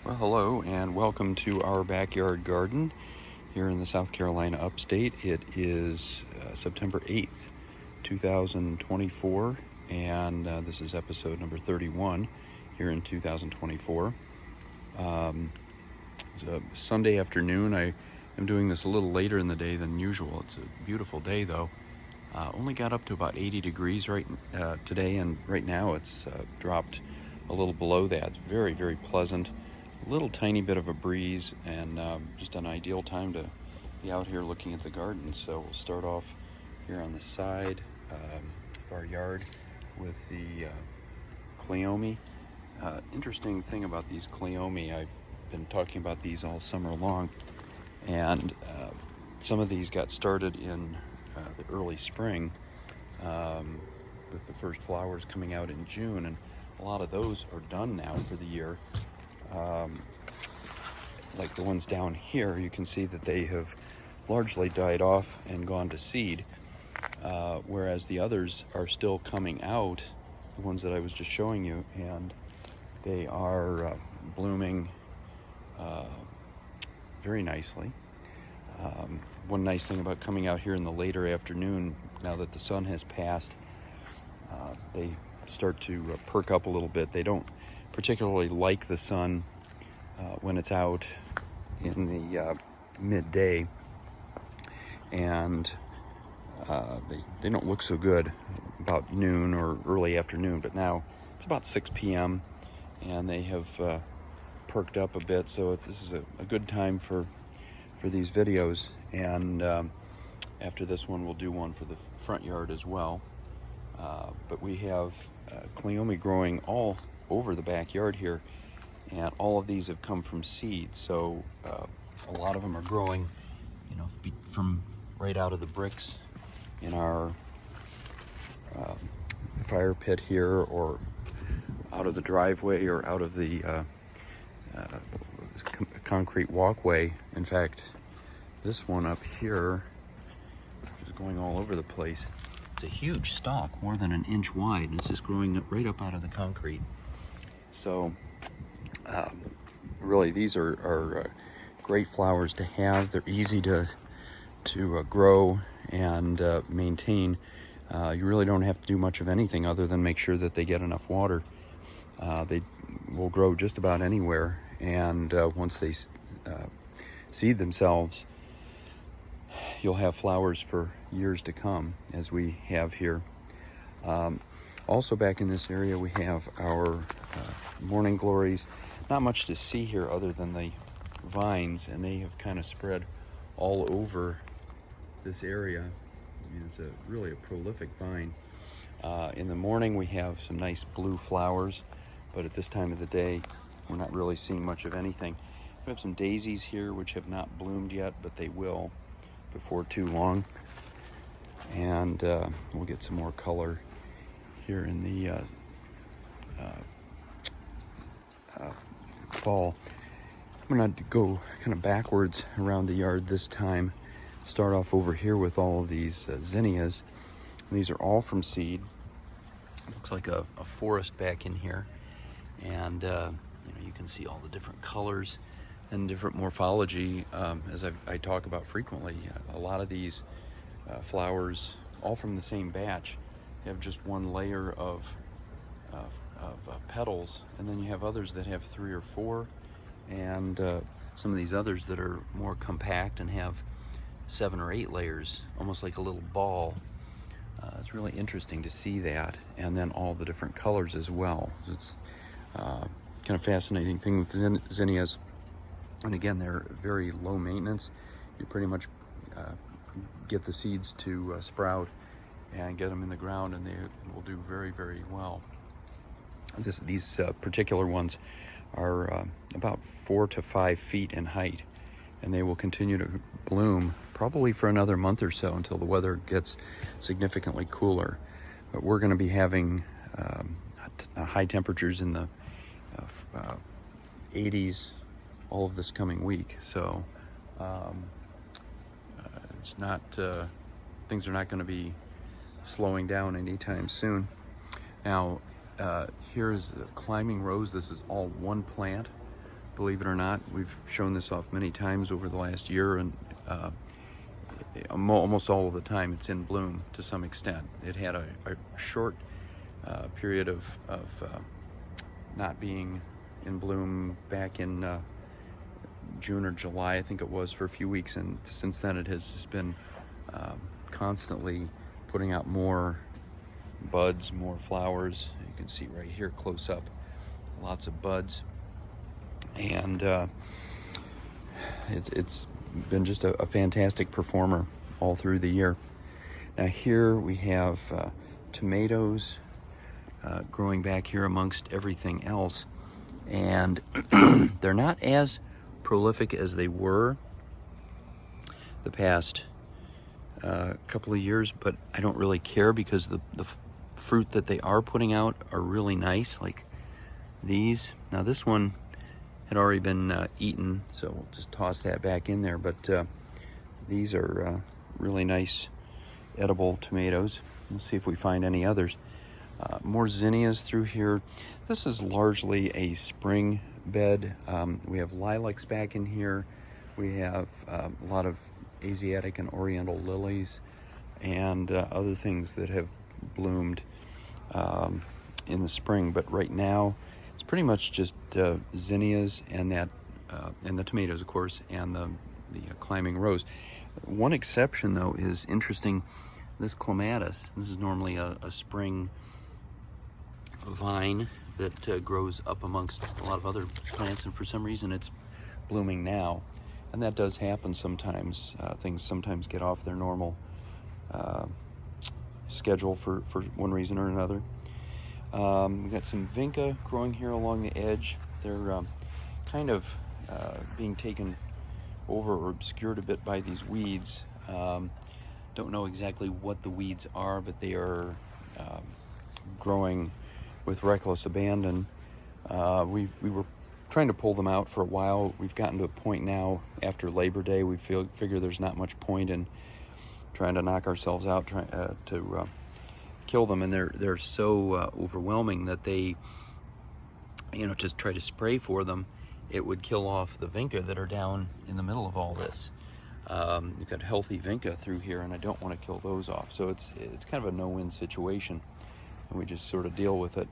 Well, hello and welcome to our backyard garden here in the South Carolina Upstate. It is September 8th, 2024, and this is episode number 31 here in 2024. It's a Sunday afternoon. I am doing this a little later in the day than usual. It's a beautiful day though. Only got up to about 80 degrees today, and right now it's dropped a little below that. It's very, very pleasant. A little tiny bit of a breeze, and just an ideal time to be out here looking at the garden. So we'll start off here on the side of our yard with the cleome. Interesting thing about these cleome, I've been talking about these all summer long, and some of these got started in the early spring with the first flowers coming out in June, and a lot of those are done now for the year. Like the ones down here, you can see that they have largely died off and gone to seed, whereas the others are still coming out, the ones that I was just showing you, and they are blooming very nicely. One nice thing about coming out here in the later afternoon, now that the sun has passed, they start to perk up a little bit. They don't particularly like the sun when it's out in the midday, and they don't look so good about noon or early afternoon, but now it's about 6 p.m. and they have perked up a bit, so this is a good time for these videos. And after this one we'll do one for the front yard as well, but we have cleome growing all over the backyard here, and all of these have come from seed. So a lot of them are growing, from right out of the bricks in our fire pit here, or out of the driveway, or out of the concrete walkway. In fact, this one up here is going all over the place. It's a huge stalk, more than an inch wide, and it's just growing right up out of the concrete. So really, these are great flowers to have. They're easy to grow and maintain. You really don't have to do much of anything other than make sure that they get enough water. They will grow just about anywhere, and once they seed themselves, you'll have flowers for years to come, as we have here. Also back in this area we have our morning glories. Not much to see here other than the vines, and they have kind of spread all over this area. It's really a prolific vine. In the morning we have some nice blue flowers, but at this time of the day we're not really seeing much of anything. We have some daisies here which have not bloomed yet, but they will before too long, and we'll get some more color here in the fall. I'm going to go kind of backwards around the yard this time. Start off over here with all of these zinnias. These are all from seed. It looks like a forest back in here, and you can see all the different colors and different morphology, as I talk about frequently. A lot of these flowers, all from the same batch, have just one layer of petals, and then you have others that have 3 or 4, and some of these others that are more compact and have 7 or 8 layers, almost like a little ball. It's really interesting to see that, and then all the different colors as well. It's kind of fascinating thing with zinnias. And again, they're very low maintenance. You pretty much get the seeds to sprout and get them in the ground, and they will do very, very well. These particular ones are about 4 to 5 feet in height, and they will continue to bloom probably for another month or so until the weather gets significantly cooler. But we're going to be having high temperatures in the 80s all of this coming week, so it's not things are not going to be slowing down anytime soon. Now here's the climbing rose. This is all one plant. believe it or not. We've shown this off many times over the last year, and almost all of the time it's in bloom to some extent. It had a short period of not being in bloom back in June or July, I think it was, for a few weeks, and since then it has just been constantly putting out more buds, more flowers. You can see right here close up, lots of buds, and it's been just a fantastic performer all through the year. Now here we have tomatoes growing back here amongst everything else, and they're not as prolific as they were the past couple of years, but I don't really care because the fruit that they are putting out are really nice, like these. Now this one had already been eaten, so we'll just toss that back in there, but these are really nice edible tomatoes. Let's see if we find any others. More zinnias through here. This is largely a spring bed. We have lilacs back in here. We have a lot of Asiatic and Oriental lilies and other things that have bloomed in the spring. But right now, it's pretty much just zinnias and that, and the tomatoes, of course, and the climbing rose. One exception, though, is interesting. This clematis. This is normally a spring vine that grows up amongst a lot of other plants, and for some reason it's blooming now, and that does happen sometimes. Things sometimes get off their normal schedule for one reason or another. We've got some vinca growing here along the edge. They're kind of being taken over or obscured a bit by these weeds. Don't know exactly what the weeds are, but they are growing with reckless abandon. We were trying to pull them out for a while. We've gotten to a point now after Labor Day. We figure there's not much point in trying to knock ourselves out, to kill them, and they're so overwhelming that they, just try to spray for them. It would kill off the vinca that are down in the middle of all this. You've got healthy vinca through here, and I don't want to kill those off. So it's kind of a no-win situation, and we just sort of deal with it.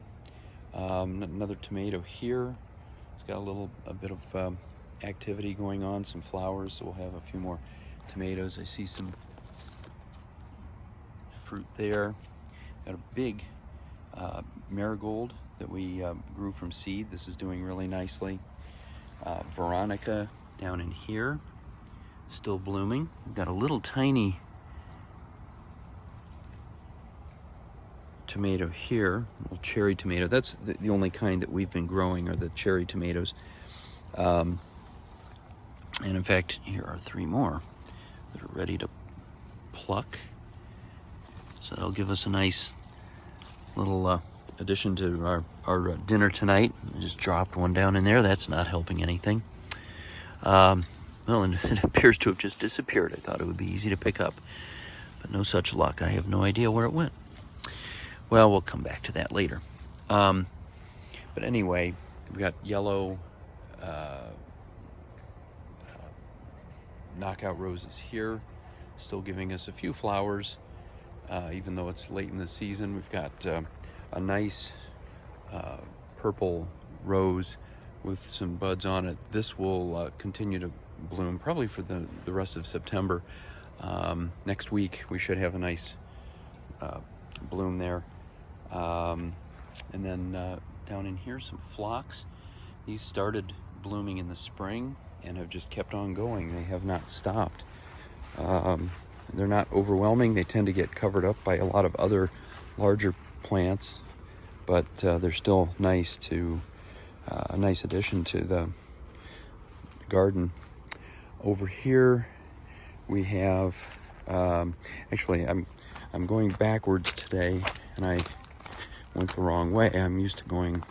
Another tomato here. It's got a bit of activity going on, some flowers, so we'll have a few more tomatoes. I see some fruit there. Got a big marigold that we grew from seed. This is doing really nicely. Veronica down in here, still blooming. We've got a little tiny tomato here, a little cherry tomato. That's the only kind that we've been growing, are the cherry tomatoes. And in fact, here are 3 more that are ready to pluck. So that'll give us a nice little addition to our dinner tonight. I just dropped one down in there. That's not helping anything. Well, and it appears to have just disappeared. I thought it would be easy to pick up, but no such luck. I have no idea where it went. Well, we'll come back to that later. But anyway, we've got yellow knockout roses here, still giving us a few flowers, even though it's late in the season. We've got a nice purple rose with some buds on it. This will continue to bloom probably for the rest of September. Next week we should have a nice bloom there. And then down in here, some phlox. These started blooming in the spring and have just kept on going. They have not stopped. They're not overwhelming. They tend to get covered up by a lot of other larger plants, but they're still nice a nice addition to the garden. Over here we have, actually I'm going backwards today, and I went the wrong way. I'm used to going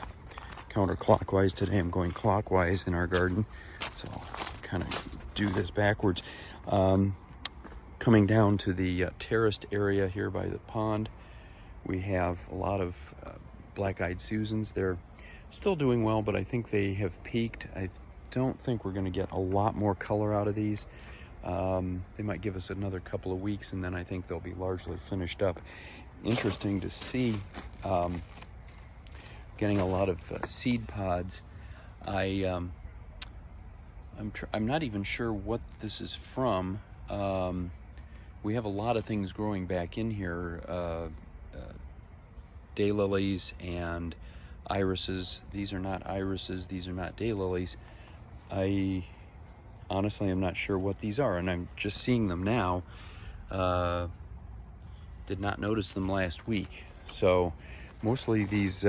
counterclockwise. Today I'm going clockwise in our garden, so I'll kind of do this backwards. Coming down to the terraced area here by the pond, we have a lot of black-eyed Susans. They're still doing well, but I think they have peaked. don't think we're going to get a lot more color out of these. They might give us another couple of weeks, and then I think they'll be largely finished up. Interesting to see, getting a lot of seed pods. I'm not even sure what this is from. We have a lot of things growing back in here. Daylilies and irises. These are not irises, these are not daylilies. I honestly am not sure what these are, and I'm just seeing them now. Did not notice them last week. So mostly these,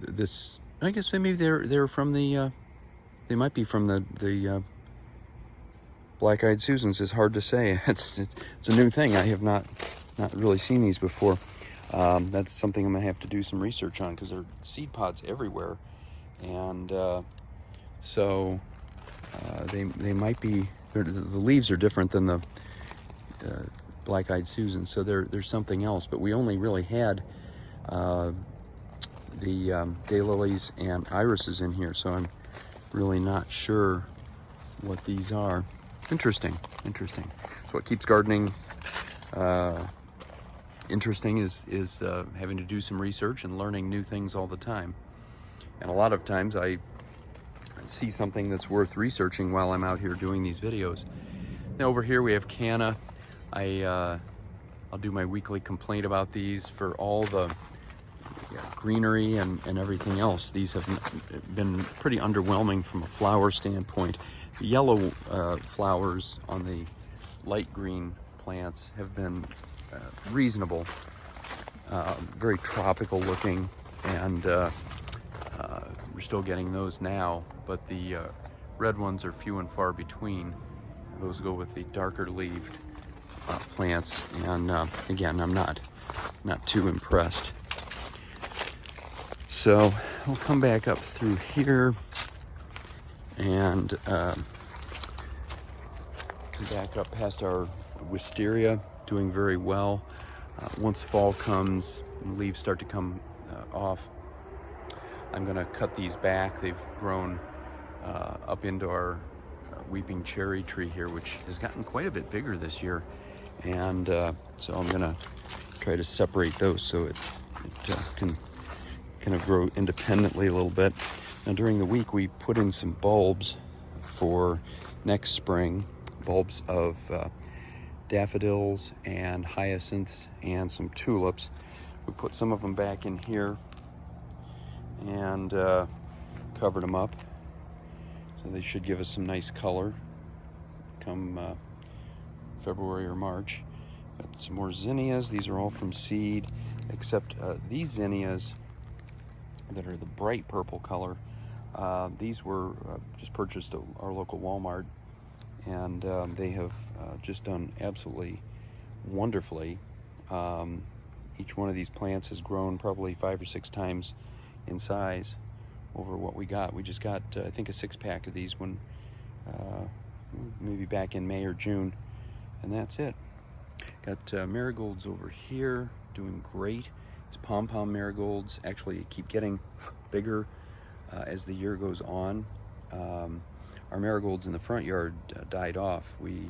this, I guess maybe they're from the, they might be from the Black-Eyed Susans. Is hard to say. It's a new thing. I have not really seen these before. That's something I'm gonna have to do some research on, because there are seed pods everywhere, and so they might be. The leaves are different than the Black-Eyed Susan, so there's something else. But we only really had the daylilies and irises in here, so I'm really not sure what these are. Interesting. So what keeps gardening interesting is having to do some research and learning new things all the time. And a lot of times I see something that's worth researching while I'm out here doing these videos. Now over here we have canna. I'll do my weekly complaint about these for all the greenery and everything else. These have been pretty underwhelming from a flower standpoint. The yellow flowers on the light green plants have been reasonable, very tropical looking, and we're still getting those now, but the red ones are few and far between. Those go with the darker leaved plants, and again, I'm not too impressed. So we'll come back up through here and come back up past our wisteria, doing very well. Once fall comes and leaves start to come off, I'm going to cut these back. They've grown up into our weeping cherry tree here, which has gotten quite a bit bigger this year, and so I'm going to try to separate those so it can kind of grow independently a little bit. Now during the week we put in some bulbs for next spring, bulbs of daffodils and hyacinths and some tulips. We put some of them back in here and covered them up, so they should give us some nice color come February or March. Got some more zinnias. These are all from seed, except these zinnias that are the bright purple color. These were just purchased at our local Walmart, and they have just done absolutely wonderfully. Each one of these plants has grown probably 5 or 6 times in size over what we got. We just got, I think, a 6-pack of these one, maybe back in May or June, and that's it. Got marigolds over here, doing great. These pom-pom marigolds actually keep getting bigger as the year goes on. Our marigolds in the front yard died off. We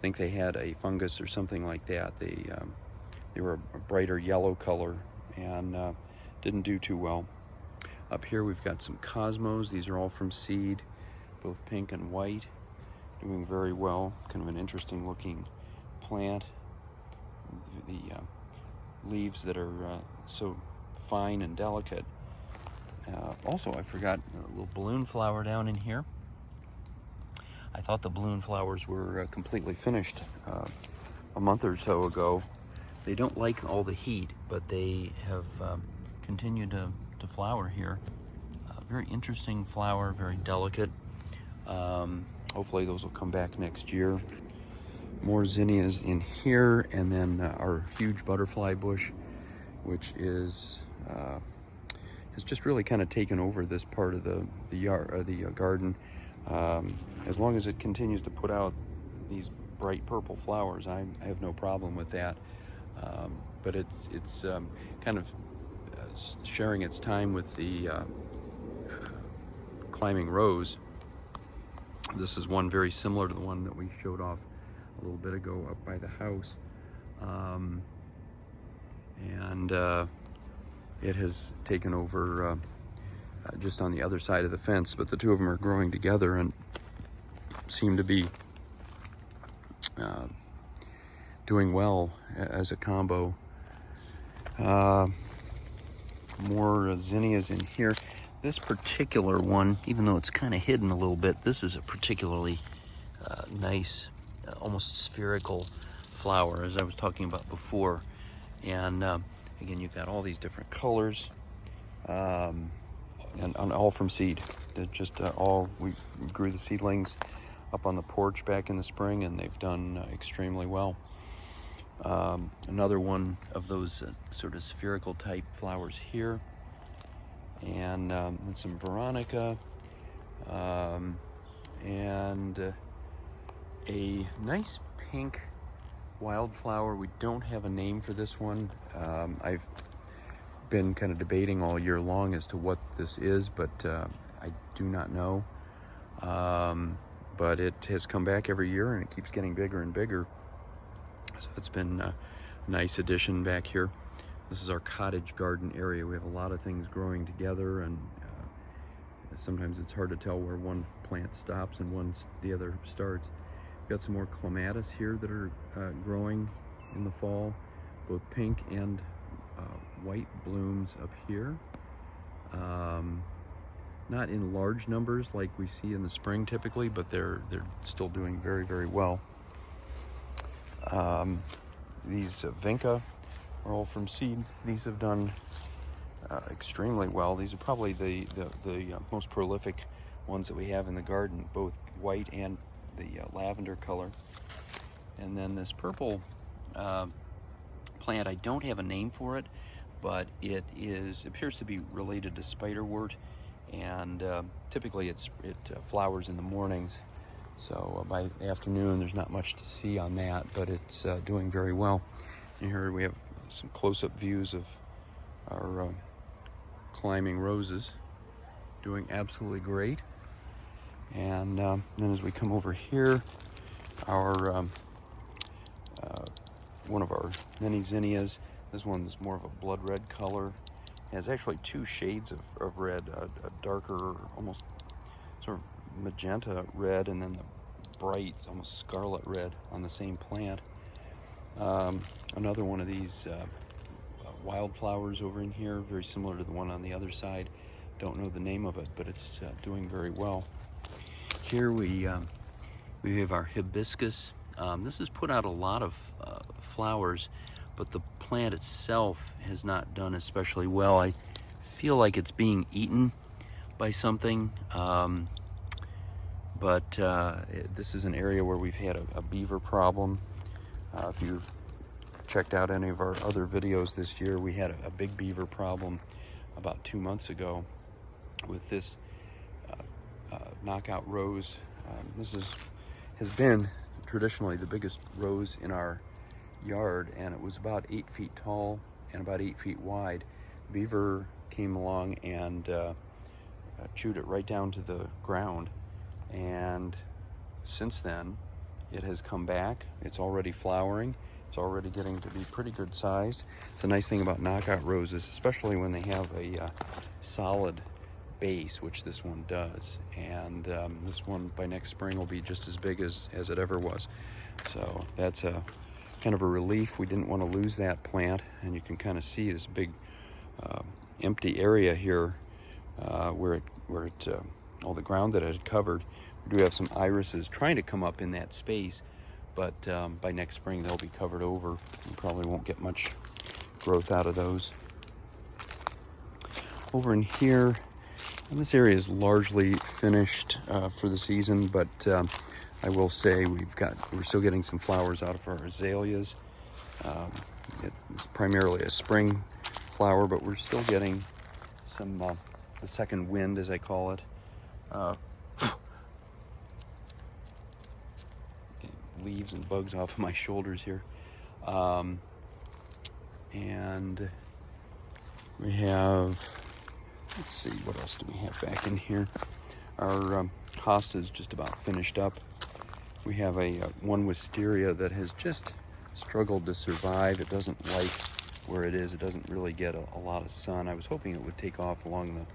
think they had a fungus or something like that. They were a brighter yellow color and didn't do too well. Up here we've got some cosmos. These are all from seed, both pink and white, doing very well. Kind of an interesting looking plant. The leaves that are so fine and delicate. Also, I forgot a little balloon flower down in here. I thought the balloon flowers were completely finished a month or so ago. They don't like all the heat, but they have continued to flower here. Very interesting flower, very delicate. Hopefully those will come back next year. More zinnias in here, and then our huge butterfly bush, which is has just really kind of taken over this part of the yard, the garden. As long as it continues to put out these bright purple flowers, I have no problem with that. But it's kind of sharing its time with the climbing rose. This is one very similar to the one that we showed off a little bit ago up by the house. And it has taken over just on the other side of the fence, but the two of them are growing together and seem to be doing well as a combo. More zinnias in here. This particular one, even though it's kind of hidden a little bit, this is a particularly nice, almost spherical flower, as I was talking about before. And again, you've got all these different colors, and all from seed. They're just we grew the seedlings up on the porch back in the spring, and they've done extremely well. Another one of those sort of spherical type flowers here, and some veronica, and a nice pink wildflower. We don't have a name for this one. I've been kind of debating all year long as to what this is, but I do not know. But it has come back every year, and it keeps getting bigger and bigger. So it's been a nice addition back here. This is our cottage garden area. We have a lot of things growing together, and sometimes it's hard to tell where one plant stops and the other starts. We've got some more clematis here that are growing in the fall, both pink and white blooms up here. Not in large numbers like we see in the spring typically, but they're still doing very, very well. These vinca are all from seed. These have done extremely well. These are probably the most prolific ones that we have in the garden, both white and the lavender color. And then this purple plant, I don't have a name for it, but it appears to be related to spiderwort, and typically it flowers in the mornings. So by the afternoon, there's not much to see on that, but it's doing very well. And here we have some close-up views of our climbing roses, doing absolutely great. And then as we come over here, our one of our many zinnias. This one's more of a blood red color. It has actually two shades of red, a darker, almost sort of magenta red, and then the bright, almost scarlet red on the same plant. Another one of these wildflowers over in here, very similar to the one on the other side. Don't know the name of it, but it's doing very well. Here we have our hibiscus. This has put out a lot of flowers, but the plant itself has not done especially well. I feel like it's being eaten by something, but this is an area where we've had a beaver problem. If you've checked out any of our other videos this year, we had a big beaver problem about 2 months ago with this knockout rose. This has been traditionally the biggest rose in our yard, and it was about 8 feet tall and about 8 feet wide. Beaver came along and chewed it right down to the ground, and since then it has come back. It's already flowering. It's already getting to be pretty good sized. It's a nice thing about knockout roses, especially when they have a solid base, which this one does. And this one by next spring will be just as big as it ever was. So that's a kind of a relief. We didn't want to lose that plant, and you can kind of see this big empty area here where all the ground that it had covered. We do have some irises trying to come up in that space, but by next spring they'll be covered over. You probably won't get much growth out of those. Over in here, and this area is largely finished for the season, but I will say we're still getting some flowers out of our azaleas. It's primarily a spring flower, but we're still getting some the second wind, as I call it. Leaves and bugs off of my shoulders here. And We have, let's see, what else do we have back in here? Our hosta is just about finished up. We have one wisteria that has just struggled to survive. It doesn't like where it is. It doesn't really get a lot of sun. I was hoping it would take off along the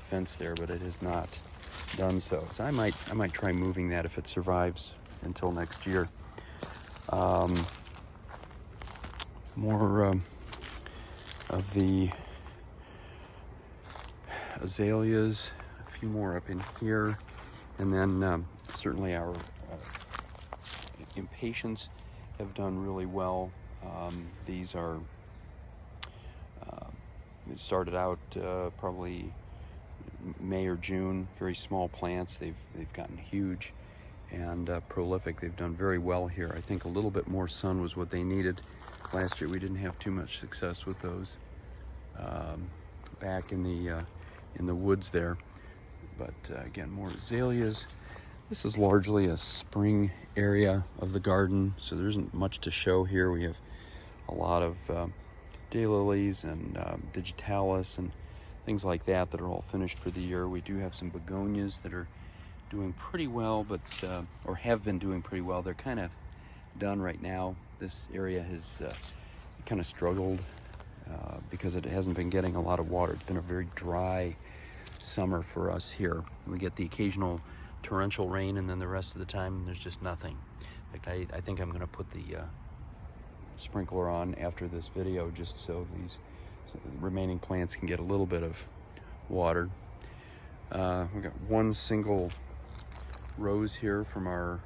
fence there, but it has not done so. So I might try moving that if it survives until next year. More of the azaleas, a few more up in here, and then certainly our impatiens have done really well. These are it started out probably May or June, very small plants. They've gotten huge and prolific. They've done very well here. I think a little bit more sun was what they needed. Last year we didn't have too much success with those back in the woods there. But again, more azaleas. This is largely a spring area of the garden, so there isn't much to show here. We have a lot of daylilies and digitalis and things like that that are all finished for the year. We do have some begonias that are doing pretty well, but or have been doing pretty well. They're kind of done right now. This area has kind of struggled because it hasn't been getting a lot of water. It's been a very dry summer for us here. We get the occasional torrential rain, and then the rest of the time there's just nothing. In fact, I think I'm going to put the sprinkler on after this video just so these remaining plants can get a little bit of water. We've got one single rose here from our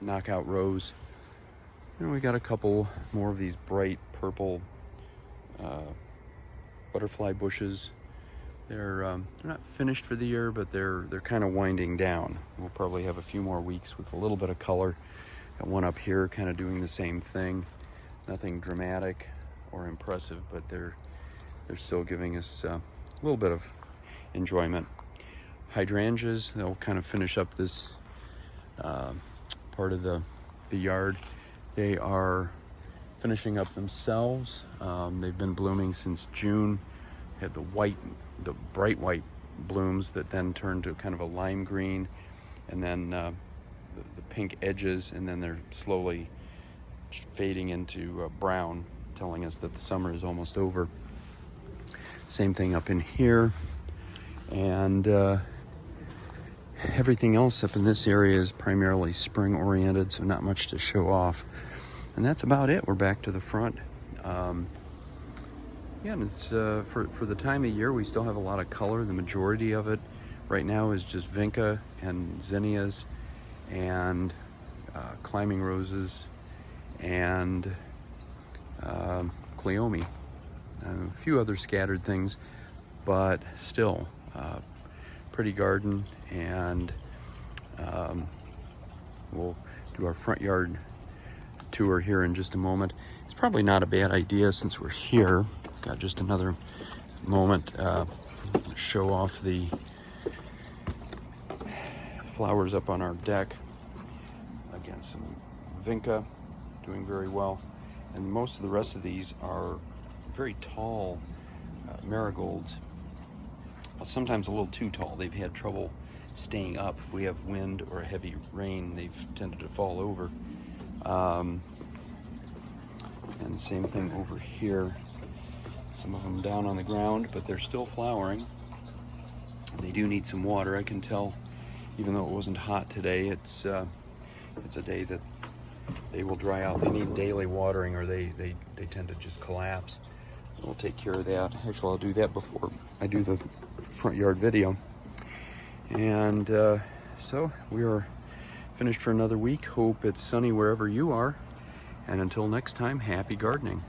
knockout rose, and we got a couple more of these bright purple butterfly bushes. They're not finished for the year, but they're kind of winding down. We'll probably have a few more weeks with a little bit of color. Got one up here kind of doing the same thing. Nothing dramatic or impressive, but they're still giving us a little bit of enjoyment. Hydrangeas, they'll kind of finish up this part of the yard. They are finishing up themselves. They've been blooming since June. Had the bright white blooms that then turn to kind of a lime green, and then the pink edges, and then they're slowly fading into brown, telling us that the summer is almost over. Same thing up in here, and everything else up in this area is primarily spring oriented, so not much to show off. And that's about it. We're back to the front. Yeah, and it's for the time of year, we still have a lot of color. The majority of it right now is just vinca and zinnias and climbing roses and cleome. A few other scattered things, but still pretty garden. And we'll do our front yard tour here in just a moment. It's probably not a bad idea, since we're here. Got just another moment, show off the flowers up on our deck. Again, some vinca doing very well, and most of the rest of these are very tall marigolds, sometimes a little too tall. They've had trouble staying up. If we have wind or heavy rain, they've tended to fall over. And the same thing over here. Some of them down on the ground, but they're still flowering. They do need some water. I can tell, even though it wasn't hot today, it's a day that they will dry out. They need daily watering, or they tend to just collapse. So we'll take care of that. Actually, I'll do that before I do the front yard video. And so we are finished for another week. Hope it's sunny wherever you are. And until next time, happy gardening.